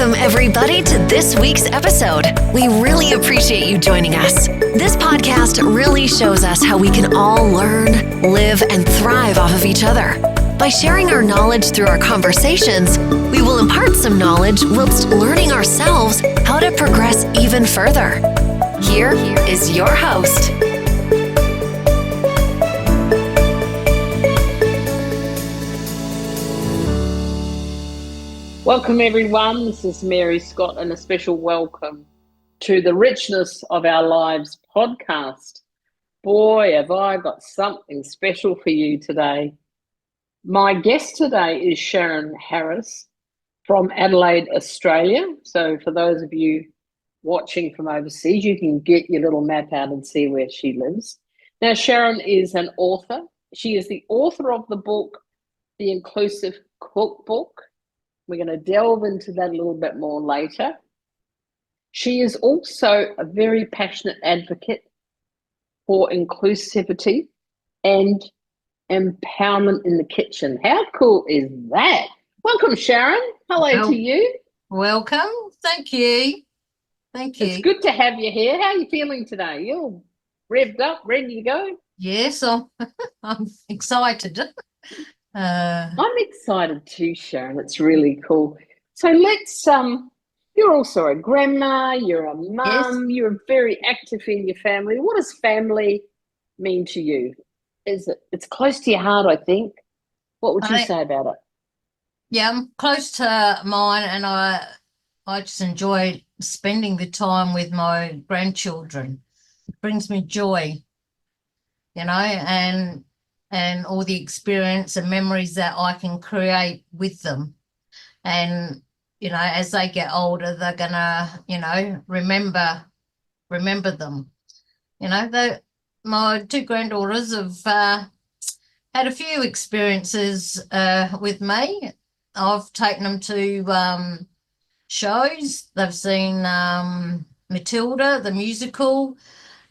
Welcome, everybody, to this week's episode. We really appreciate you joining us. This podcast really shows us how we can all learn, live, and thrive off of each other. By sharing our knowledge through our conversations, we will impart some knowledge whilst learning ourselves how to progress even further. Here is your host. Welcome everyone, this is Mary Scott and a special welcome to the Richness of Our Lives podcast. Boy, have I got something special for you today. My guest today is Sharon Harris from Adelaide, Australia. So for those of you watching from overseas, you can get your little map out and see where she lives. Now, Sharon is an author. She is the author of the book, The Inclusive Cookbook. We're going to delve into that a little bit more later. She is also a very passionate advocate for inclusivity and empowerment in the kitchen. How cool is that? Welcome, Sharon. Hello to you. Welcome. Thank you. Thank you. It's good to have you here. How are you feeling today? You're revved up, ready to go? Yes, I'm excited. I'm excited too, Sharon. It's really cool. So let's, you're also a grandma, you're a mum, Yes. You're very active in your family. What does family mean to you? It's close to your heart, I think. What would you say about it? Yeah, I'm close to mine, and I just enjoy spending the time with my grandchildren. It brings me joy, and all the experience and memories that I can create with them. And, as they get older, they're gonna, remember them. My two granddaughters have had a few experiences with me. I've taken them to shows. They've seen Matilda, the musical.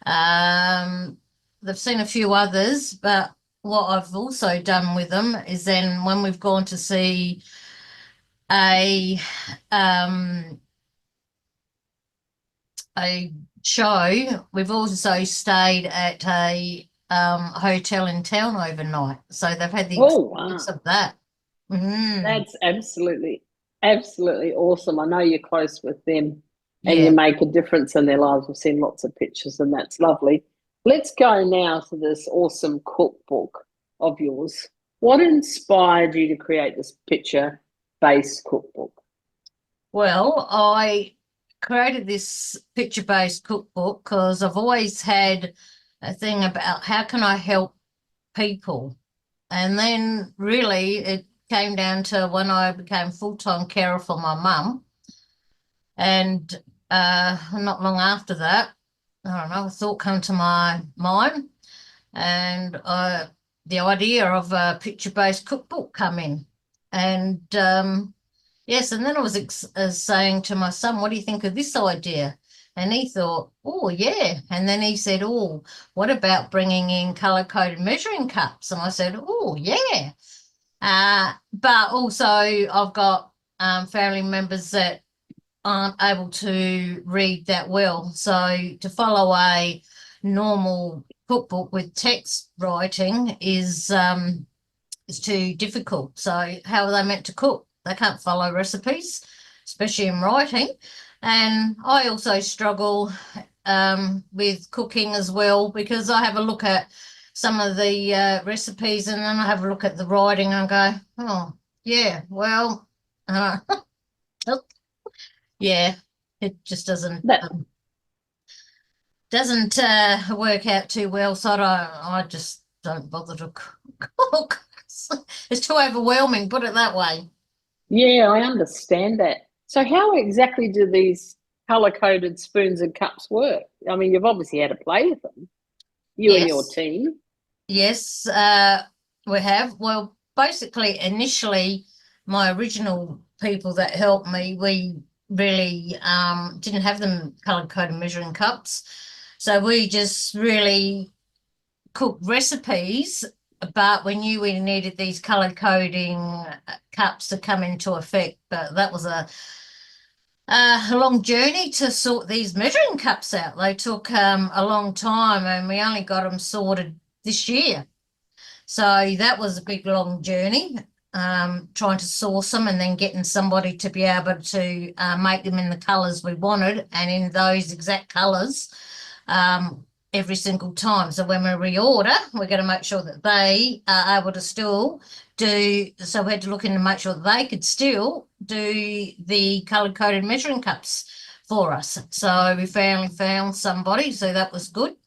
They've seen a few others, but what I've also done with them is then when we've gone to see a show, we've also stayed at a hotel in town overnight. So they've had the experience of that. Mm. That's absolutely awesome. I know you're close with them and you make a difference in their lives. We've seen lots of pictures and that's lovely. Let's go now to this awesome cookbook of yours. What inspired you to create this picture-based cookbook? Well, I created this picture-based cookbook because I've always had a thing about how can I help people. And then really it came down to when I became full-time carer for my mum. And not long after that, I don't know, a thought came to my mind, and the idea of a picture-based cookbook come in. And yes, and then I was saying to my son, what do you think of this idea? And he thought, oh, yeah. And then he said, oh, what about bringing in colour-coded measuring cups? And I said, oh, yeah. But also I've got family members that aren't able to read that well. So to follow a normal cookbook with text writing is too difficult. So how are they meant to cook? They can't follow recipes, especially in writing. And I also struggle with cooking as well, because I have a look at some of the recipes and then I have a look at the writing and I go, oh, yeah, well, yeah, it just doesn't work out too well. So I just don't bother to cook. It's too overwhelming, put it that way. Yeah, I understand that. So how exactly do these colour-coded spoons and cups work? I mean, you've obviously had to play with them, you and your team. Yes, we have. Well, basically, initially, my original people that helped me, we really didn't have them colour-coded measuring cups. So we just really cooked recipes, but we knew we needed these colour coding cups to come into effect. But that was A long journey to sort these measuring cups out. They took a long time, and we only got them sorted this year. So that was a big long journey, trying to source them and then getting somebody to be able to make them in the colours we wanted and in those exact colours every single time. So when we reorder, we're going to make sure that they are able to still do. So we had to look in to make sure that they could still do the colour coded measuring cups for us. So we finally found somebody, so that was good.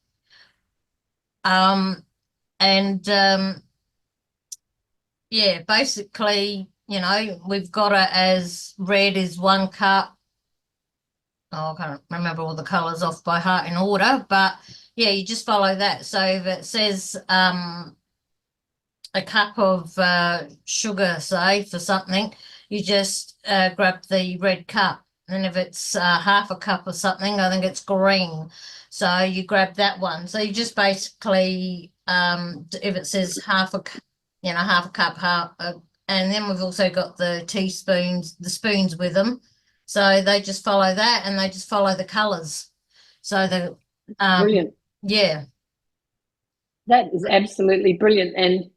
And yeah, basically, we've got it as red is 1 cup. Oh, I can't remember all the colours off by heart in order, but yeah, you just follow that. So if it says a cup of sugar, say, for something, you just grab the red cup. And if it's half a cup or something, I think it's green. So you grab that one. So you just basically, if it says half a cup, and then we've also got the teaspoons, the spoons with them. So they just follow that, and they just follow the colours. So the Brilliant. Yeah. That is absolutely brilliant. And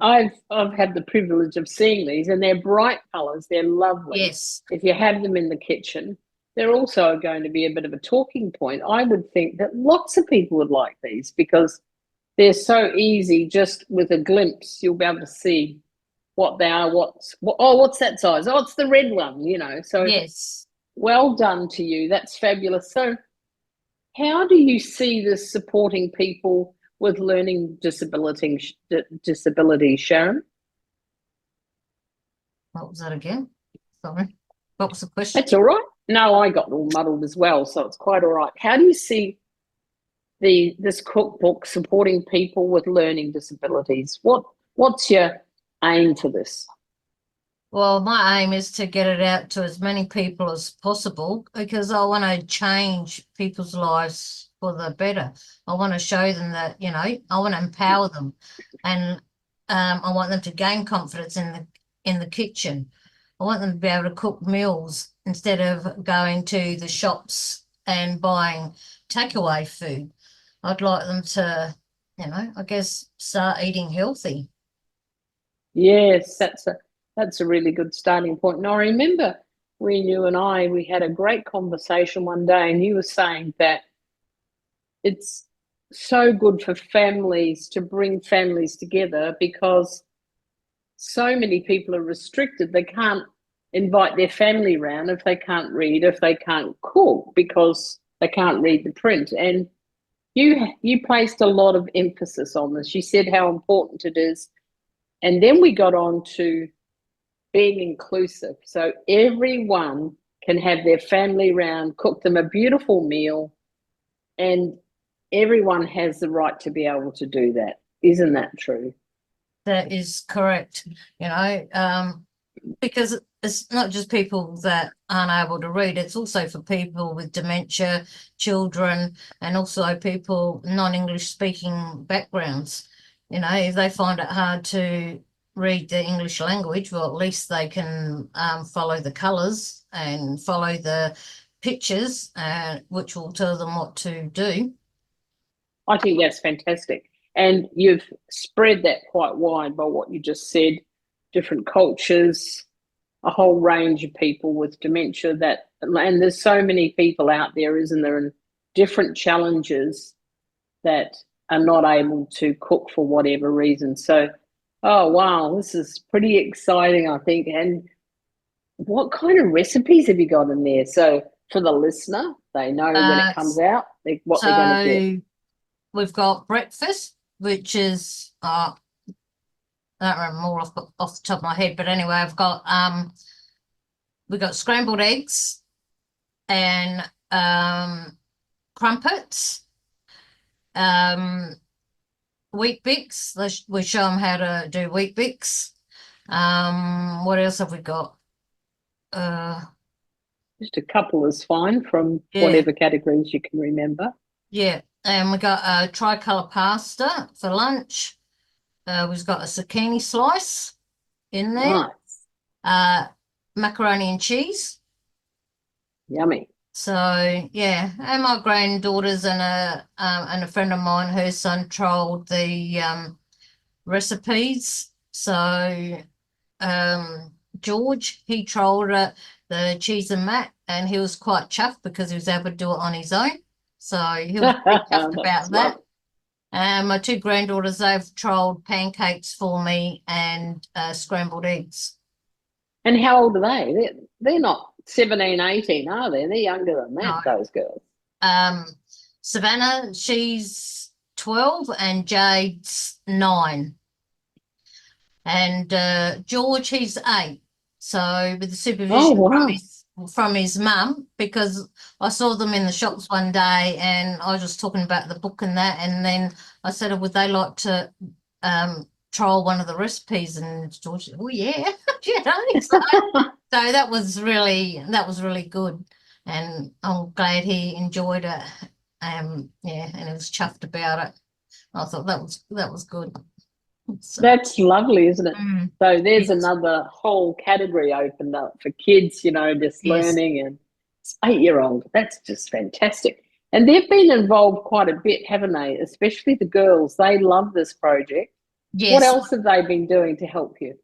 I've had the privilege of seeing these, and they're bright colours. They're lovely. Yes. If you have them in the kitchen, they're also going to be a bit of a talking point. I would think that lots of people would like these because they're so easy. Just with a glimpse, you'll be able to see what they are. What's that size? Oh, it's the red one. So Yes. well done to you. That's fabulous. So, how do you see this supporting people with learning disabilities, Sharon? What was that again? Sorry. What was the question? That's all right. No, I got all muddled as well, so it's quite all right. How do you see this cookbook supporting people with learning disabilities? What's your aim for this? Well, my aim is to get it out to as many people as possible because I want to change people's lives for the better. I want to show them that, I want to empower them, and I want them to gain confidence in the kitchen. I want them to be able to cook meals instead of going to the shops and buying takeaway food. I'd like them to, I guess, start eating healthy. Yes, that's a really good starting point. And I remember when you and we had a great conversation one day, and you were saying that it's so good for families to bring families together because so many people are restricted. They can't invite their family around if they can't read, if they can't cook because they can't read the print. And you placed a lot of emphasis on this. You said how important it is. And then we got on to being inclusive. So everyone can have their family round, cook them a beautiful meal, and everyone has the right to be able to do that. Isn't that true? That is correct. Because it's not just people that aren't able to read, it's also for people with dementia, children, and also people non-English speaking backgrounds. If they find it hard to read the English language, well, at least they can follow the colours and follow the pictures, which will tell them what to do. I think that's fantastic. And you've spread that quite wide by what you just said, different cultures, a whole range of people with dementia and there's so many people out there, isn't there, and different challenges that are not able to cook for whatever reason. So, oh, wow, this is pretty exciting, I think. And what kind of recipes have you got in there? So for the listener, they know when it comes out, what they're going to get. We've got breakfast, which is I don't remember more off the top of my head, but anyway, I've got we've got scrambled eggs and crumpets, wheat bix. We show them how to do wheat bix. What else have we got? Just a couple is fine from whatever categories you can remember. Yeah, and we got a tricolour pasta for lunch. We've got a zucchini slice in there. Nice. Macaroni and cheese. Yummy. So yeah, and my granddaughters and a friend of mine, her son trolled the recipes. So George, he trolled the cheese and mac, and he was quite chuffed because he was able to do it on his own. So he was pretty chuffed about that. And my two granddaughters, they've trolled pancakes for me and scrambled eggs. And how old are they? They're not 17, 18, are they? They're younger than that, No. those girls. Savannah, she's 12 and Jade's 9. And George, he's 8. So with the supervision from his mum, because I saw them in the shops one day and I was just talking about the book and that, and then I said, would they like to trial one of the recipes? And George said, oh yeah, you know. So that was really good, and I'm glad he enjoyed it. Yeah, and he was chuffed about it. I thought that was good. So, that's lovely, isn't it? So there's yes. another whole category opened up for kids, you know, just Yes. learning, and 8-year-old. That's just fantastic. And they've been involved quite a bit, haven't they? Especially the girls. They love this project. Yes. What else have they been doing to help you?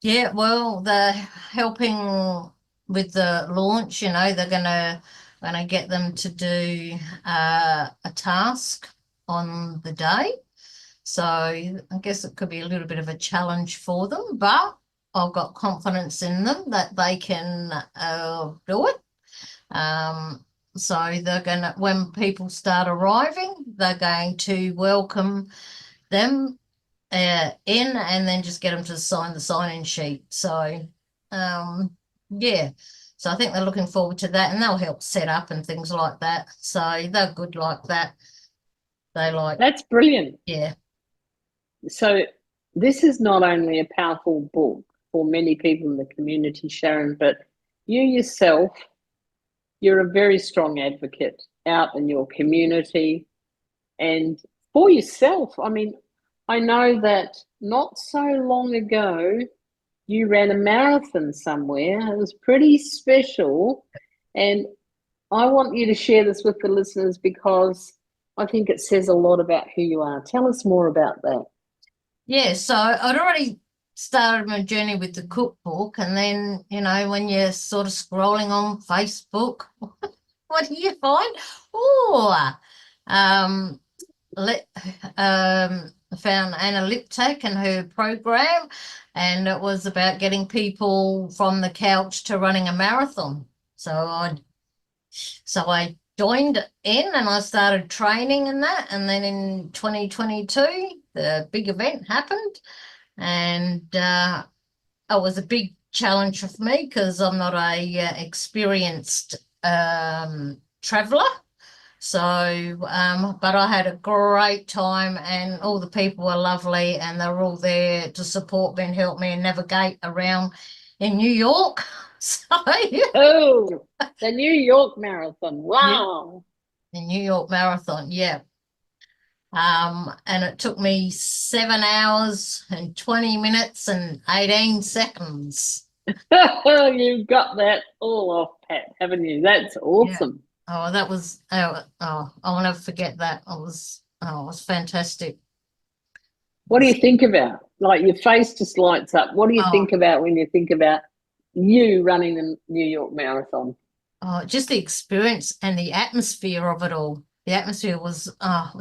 Yeah, well, they're helping with the launch. You know, they're gonna get them to do a task on the day. So I guess it could be a little bit of a challenge for them, but I've got confidence in them that they can do it. So they're gonna, when people start arriving, they're going to welcome them in and then just get them to sign the sign-in sheet. So yeah, so I think they're looking forward to that, and they'll help set up and things like that. So they're good like that. That's brilliant. Yeah. So this is not only a powerful book for many people in the community, Sharon, but you yourself, you're a very strong advocate out in your community and for yourself. I mean, I know that not so long ago, you ran a marathon somewhere. It was pretty special. And I want you to share this with the listeners because I think it says a lot about who you are. Tell us more about that. Yeah, so I'd already started my journey with the cookbook, and then, you know, when you're sort of scrolling on Facebook, what do you find? Oh, I found Anna Liptak and her program, and it was about getting people from the couch to running a marathon. So I joined in and I started training in that, and then in 2022 the big event happened, and it was a big challenge for me because I'm not a experienced traveler. So but I had a great time, and all the people were lovely, and they were all there to support me and help me and navigate around in New York. So oh, the New York Marathon. Wow. The New York Marathon, yeah. And it took me 7 hours and 20 minutes and 18 seconds. You've got that all off pat, haven't you? That's awesome. Yeah. Oh, that was I'll never forget that. It was fantastic. What do you think about? Like, your face just lights up. What do you think about when you think about you running the New York Marathon? Oh, just the experience and the atmosphere of it all. The atmosphere was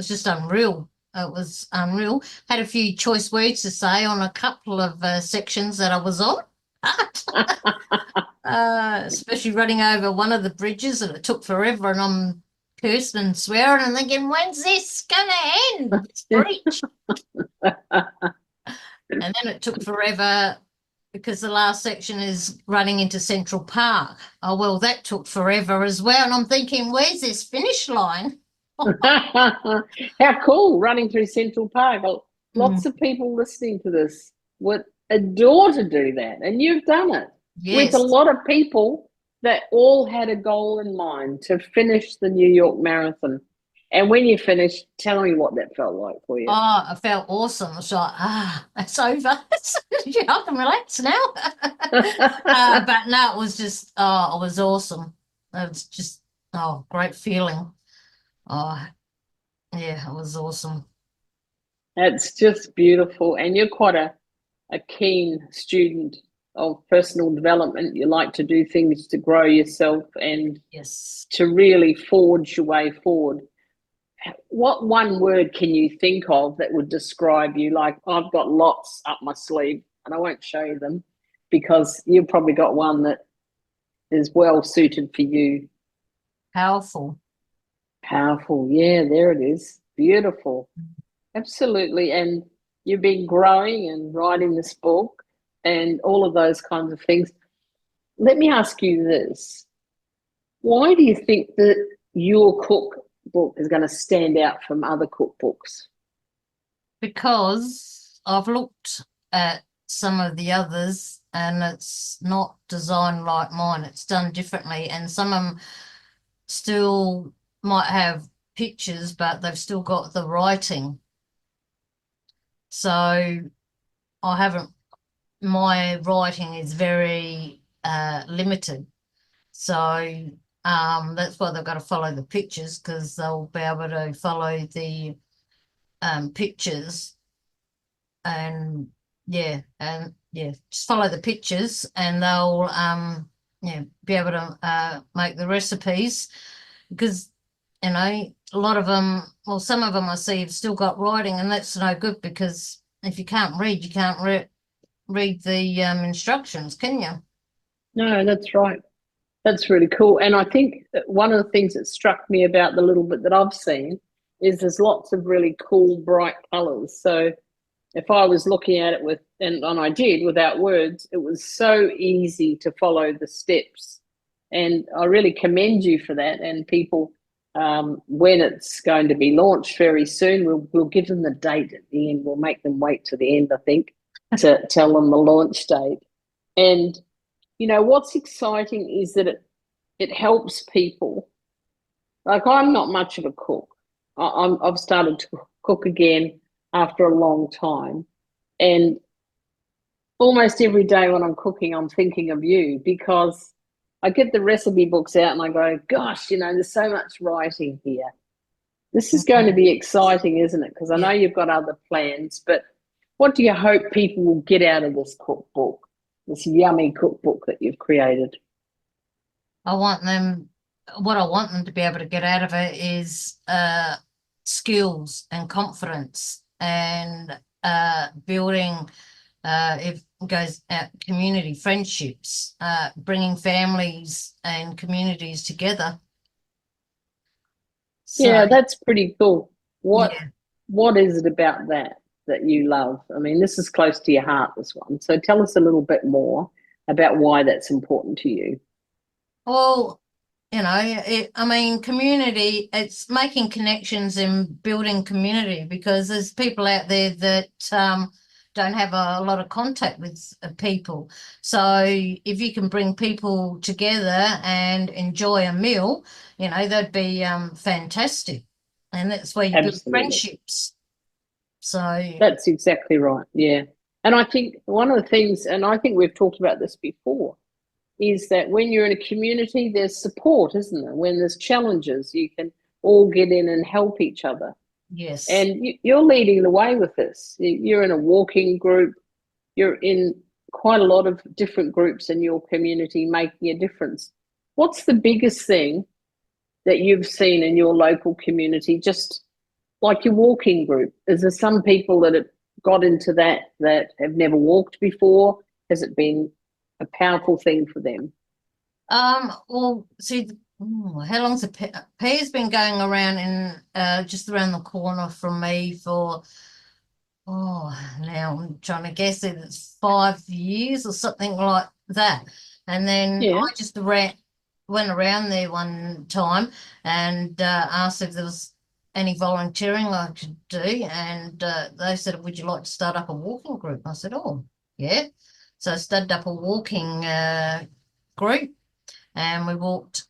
just unreal. It was unreal. Had a few choice words to say on a couple of sections that I was on. Especially running over one of the bridges, and it took forever, and I'm cursing and swearing and thinking, when's this gonna end, this bridge? And then it took forever because the last section is running into Central Park. Oh, well, that took forever as well, and I'm thinking, where's this finish line? How cool, running through Central Park. Lots of people listening to this would adore to do that, and you've done it. Yes. With a lot of people that all had a goal in mind to finish the New York Marathon. And when you finished, tell me what that felt like for you. Oh, it felt awesome. It's like, it's over. I can relax now. But no, it was just, it was awesome. It's just, oh, great feeling. Oh, yeah, it was awesome. It's just beautiful. And you're quite a keen student of personal development. You like to do things to grow yourself and Yes. to really forge your way forward. What one word can you think of that would describe you? Like, I've got lots up my sleeve, and I won't show you them because you've probably got one that is well suited for you. Powerful. Powerful. Yeah, there it is. Beautiful. Absolutely. And you've been growing and writing this book and all of those kinds of things. Let me ask you this. Why do you think that your cookbook is going to stand out from other cookbooks? Because I've looked at some of the others and it's not designed like mine. It's done differently, and some of them still might have pictures, but they've still got the writing. So I haven't, my writing is very limited. So that's why they've got to follow the pictures, because they'll be able to follow the pictures and just follow the pictures, and they'll be able to make the recipes, because a lot of them, well, some of them I see have still got writing, and that's no good, because if you can't read, you can't read the instructions, can you? No, that's right. That's really cool. And I think that one of the things that struck me about the little bit that I've seen is there's lots of really cool, bright colors. So if I was looking at it and I did without words, it was so easy to follow the steps. And I really commend you for that. And people, when it's going to be launched very soon, we'll give them the date at the end. We'll make them wait to the end, I think, to tell them the launch date. And what's exciting is that it helps people. Like, I'm not much of a cook. I've started to cook again after a long time, and almost every day when I'm cooking, I'm thinking of you, because I get the recipe books out and I go, gosh, there's so much writing here. This is going to be exciting, isn't it? Because I know you've got other plans, but what do you hope people will get out of this cookbook? This yummy cookbook that you've created? What I want them to be able to get out of it is skills and confidence, and building, if it goes out, community friendships, bringing families and communities together. Yeah, that's pretty cool. What is it about that you love? I mean, this is close to your heart, this one. So tell us a little bit more about why that's important to you. Well, community, it's making connections and building community, because there's people out there that don't have a lot of contact with people. So if you can bring people together and enjoy a meal, that'd be fantastic. And that's where you build friendships. So that's exactly right. Yeah. And I think one of the things, and I think we've talked about this before, is that when you're in a community, there's support, isn't there? When there's challenges, you can all get in and help each other. Yes. And you're leading the way with this. You're in a walking group. You're in quite a lot of different groups in your community, making a difference. What's the biggest thing that you've seen in your local community, just like your walking group? Is there some people that have got into that have never walked before? Has it been a powerful thing for them? Well, see, how long's the pear's been going around in just around the corner from me for, now I'm trying to guess it, it's 5 years or something like that. And then I just went around there one time and asked if there was any volunteering I could do, and they said, would you like to start up a walking group? I said, oh yeah. So I started up a walking group, and we walked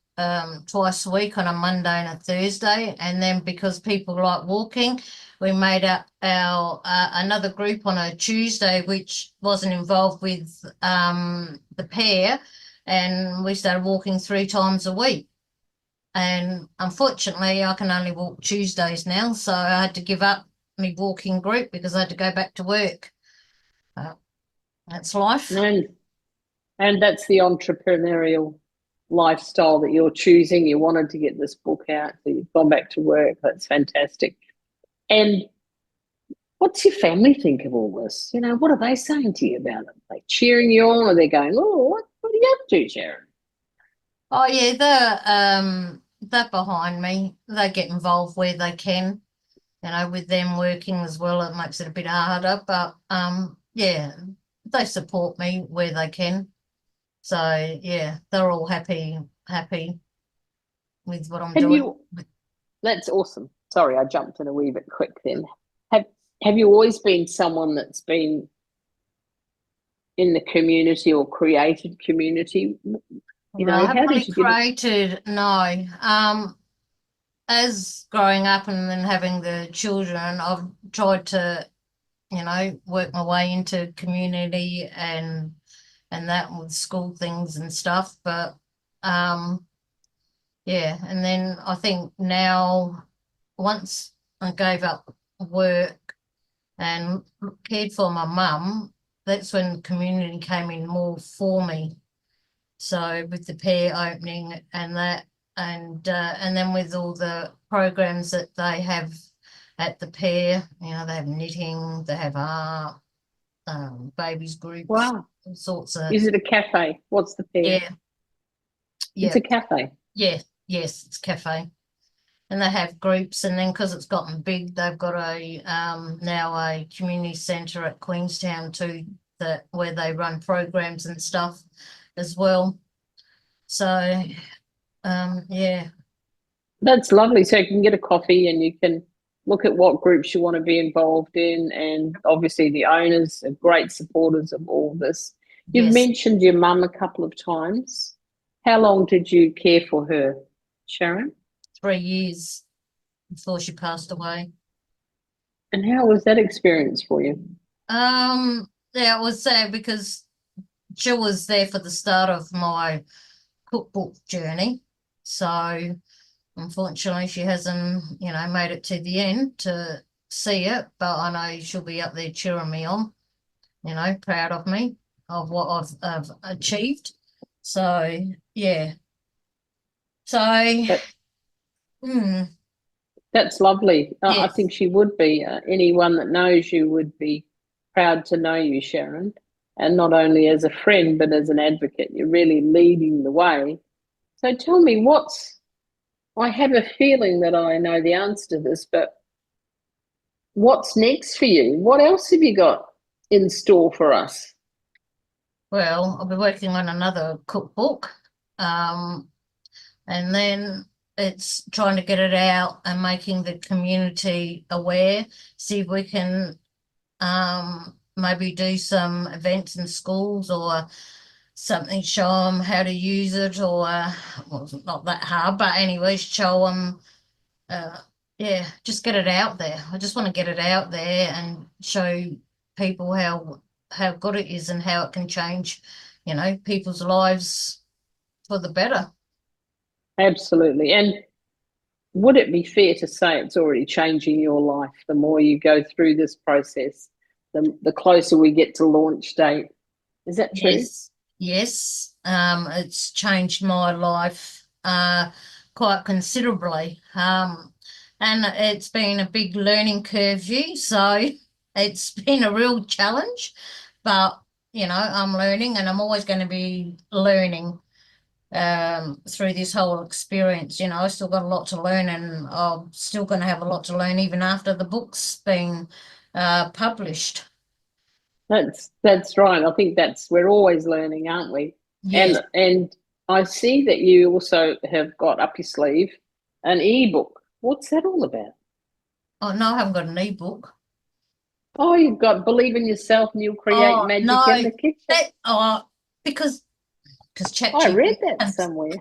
twice a week on a Monday and a Thursday. And then, because people like walking, we made up our another group on a Tuesday, which wasn't involved with the pair, and we started walking 3 times a week. And unfortunately, I can only walk Tuesdays now, so I had to give up my walking group because I had to go back to work. That's life. And that's the entrepreneurial lifestyle that you're choosing. You wanted to get this book out, so you've gone back to work. That's fantastic. And what's your family think of all this? You know, what are they saying to you about it? Are they cheering you on, or they're going, "Oh, what are you up to, Sharon?" Oh yeah, they're behind me. They get involved where they can. You know, with them working as well, it makes it a bit harder. But yeah, they support me where they can. So yeah, they're all happy with what I'm doing. That's awesome. Sorry, I jumped in a wee bit quick then. Have you always been someone that's been in the community or created community? You know, I how haven't did really you get it? created, no. As growing up and then having the children, I've tried to, you know, work my way into community and that with school things and stuff. But yeah, and then I think now once I gave up work and cared for my mum, that's when community came in more for me. So with the pair opening and that, and then with all the programs that they have at the pair, you know, they have knitting, they have art, babies groups, Wow. all sorts of. Is it a cafe? What's the pair? Yeah, It's yeah, a cafe. yeah, yes, it's cafe. And they have groups, and then because it's gotten big, they've got a now a community centre at Queenstown too, that where they run programs and stuff as well. So yeah, That's lovely. So you can get a coffee and you can look at what groups you want to be involved in. And obviously, the owners are great supporters of all this. You've yes, mentioned your mum a couple of times. How long did you care for her, Sharon? 3 years before she passed away. And how was that experience for you? Yeah, it was sad because she was there for the start of my cookbook journey. So unfortunately, she hasn't, you know, made it to the end to see it, but I know she'll be up there cheering me on, you know, proud of me, of what I've achieved. So, yeah. So, That, mm, that's lovely. I yes, think she would be. Anyone that knows you would be proud to know you, Sharon. And not only as a friend, but as an advocate. You're really leading the way. So tell me, I have a feeling that I know the answer to this, but what's next for you? What else have you got in store for us? well, I'll be working on another cookbook. And then it's trying to get it out and making the community aware, see if we can maybe do some events in schools or something, show them how to use it, or well, it's not that hard, but anyway, show them yeah, just get it out there. I just want to get it out there and show people how good it is and how it can change, you know, people's lives for the better. Absolutely. And would it be fair to say it's already changing your life the more you go through this process, the closer we get to launch date? Is that true? Yes, yes. It's changed my life quite considerably. And it's been a big learning curve, so it's been a real challenge. But you know, I'm learning, and I'm always going to be learning through this whole experience. You know, I still got a lot to learn, and I'm still going to have a lot to learn even after the book's been published. That's right. I think we're always learning, aren't we? Yes. And I see that you also have got up your sleeve an ebook. What's that all about? Oh no, I haven't got an ebook. Oh, you've got believe in yourself and you'll create Oh magic no, in the kitchen. because I read ChatGPT that somewhere.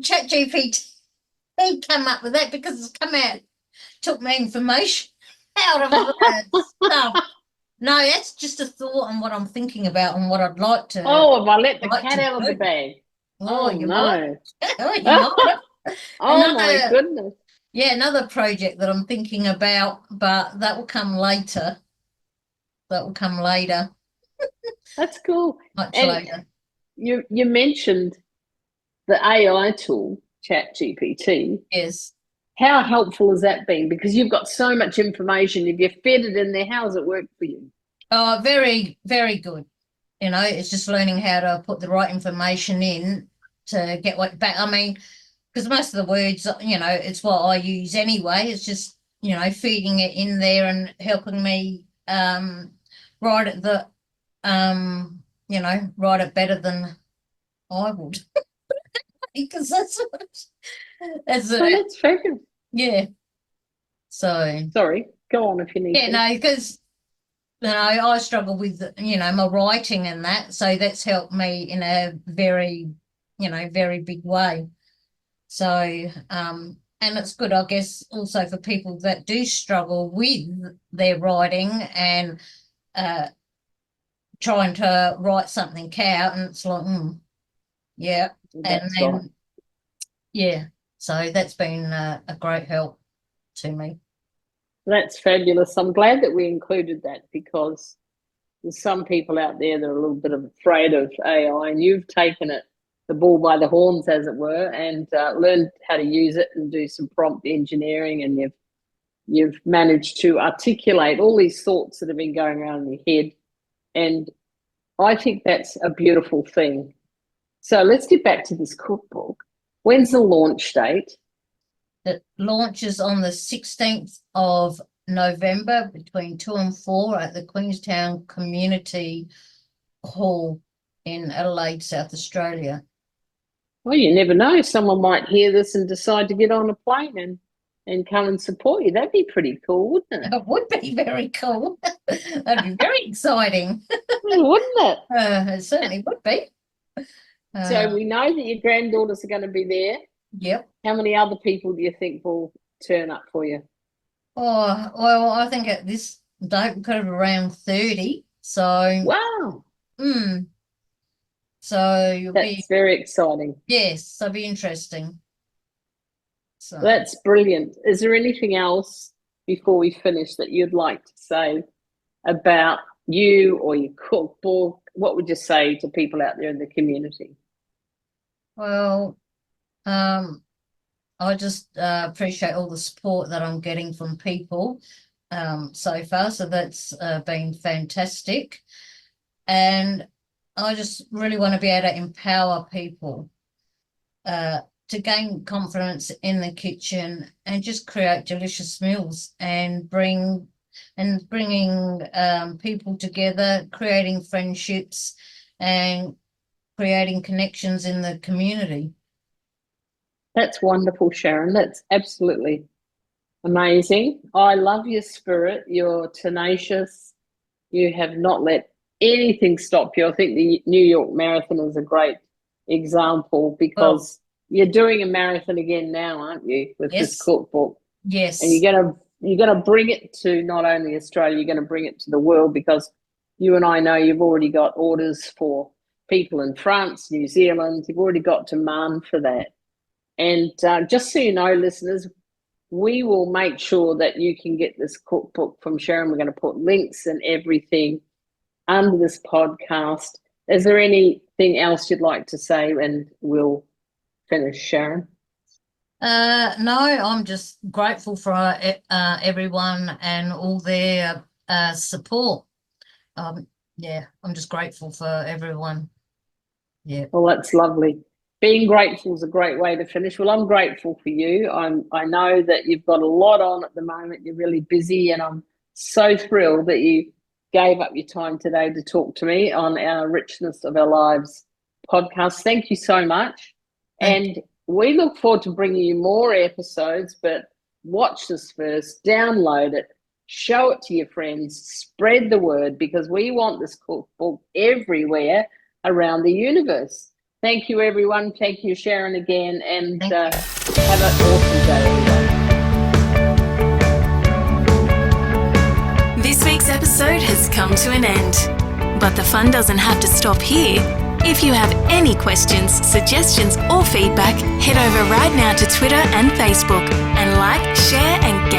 ChatGPT came up with that because it's come out, took my information out of the stuff. No, that's just a thought on what I'm thinking about and what I'd like to Oh, have I let the like cat to out of the do. bag? Oh, you no. might. Oh, you might. Oh, my Another- goodness. Yeah, another project that I'm thinking about, but that will come later. That will come later, That's cool. much And later. you mentioned the AI tool, ChatGPT. Yes. How helpful has that been? Because you've got so much information. If you fed it in there, how's it work for you? Oh, very, very good. You know, it's just learning how to put the right information in to get what back. I mean, because most of the words, you know, it's what I use anyway. It's just, you know, feeding it in there and helping me write it write it better than I would. Because that's Oh, that's fabulous. yeah. So Sorry, go on if you need yeah, to. no, because I struggle with my writing and that, so that's helped me in a very, very big way. So and it's good, I guess, also for people that do struggle with their writing and trying to write something out, and it's like, yeah, and That's then right. yeah, so that's been a great help to me. That's fabulous. I'm glad that we included that because there's some people out there that are a little bit afraid of AI, and you've taken it the bull by the horns, as it were, and learned how to use it and do some prompt engineering, and you've managed to articulate all these thoughts that have been going around in your head, and I think that's a beautiful thing. So let's get back to this cookbook. When's the launch date? It launches on the 16th of November between 2 and 4 at the Queenstown Community Hall in Adelaide, South Australia. Well, you never know. Someone might hear this and decide to get on a plane and come and support you. That'd be pretty cool, wouldn't it? It would be very cool. That'd be very exciting. Wouldn't it? It certainly would be. So we know that your granddaughters are going to be there. Yep. How many other people do you think will turn up for you? Oh, well, I think at this date we could have around 30. So, Wow. So you'll That's very exciting. Yes, so it'll be interesting. So That's brilliant. Is there anything else before we finish that you'd like to say about you or your cookbook? What would you say to people out there in the community? well, I just appreciate all the support that I'm getting from people so far. So that's been fantastic. And I just really want to be able to empower people to gain confidence in the kitchen and just create delicious meals and bringing people together, creating friendships and creating connections in the community. That's wonderful, Sharon. That's absolutely amazing. I love your spirit. You're tenacious. You have not let anything stop you. I think the New York Marathon is a great example because you're doing a marathon again now, aren't you, with this cookbook? Yes. And you're gonna bring it to not only Australia, you're gonna bring it to the world, because you and I know you've already got orders for people in France, New Zealand. You've already got demand for that. And just so you know, listeners, we will make sure that you can get this cookbook from Sharon. We're going to put links and everything under this podcast. Is there anything else you'd like to say? And we'll finish, Sharon. No, I'm just grateful for everyone and all their support. Yeah, I'm just grateful for everyone. Yeah. Well, that's lovely. Being grateful is a great way to finish. Well, I'm grateful for you. I know that you've got a lot on at the moment. You're really busy, and I'm so thrilled that you gave up your time today to talk to me on our Richness of Our Lives podcast. Thank you so much. And we look forward to bringing you more episodes, but watch this first, download it, show it to your friends, spread the word, because we want this cookbook everywhere around the universe. Thank you, everyone. Thank you, Sharon, again, and have an awesome day, everyone. This week's episode has come to an end, but the fun doesn't have to stop here. If you have any questions, suggestions, or feedback, head over right now to Twitter and Facebook and like, share, and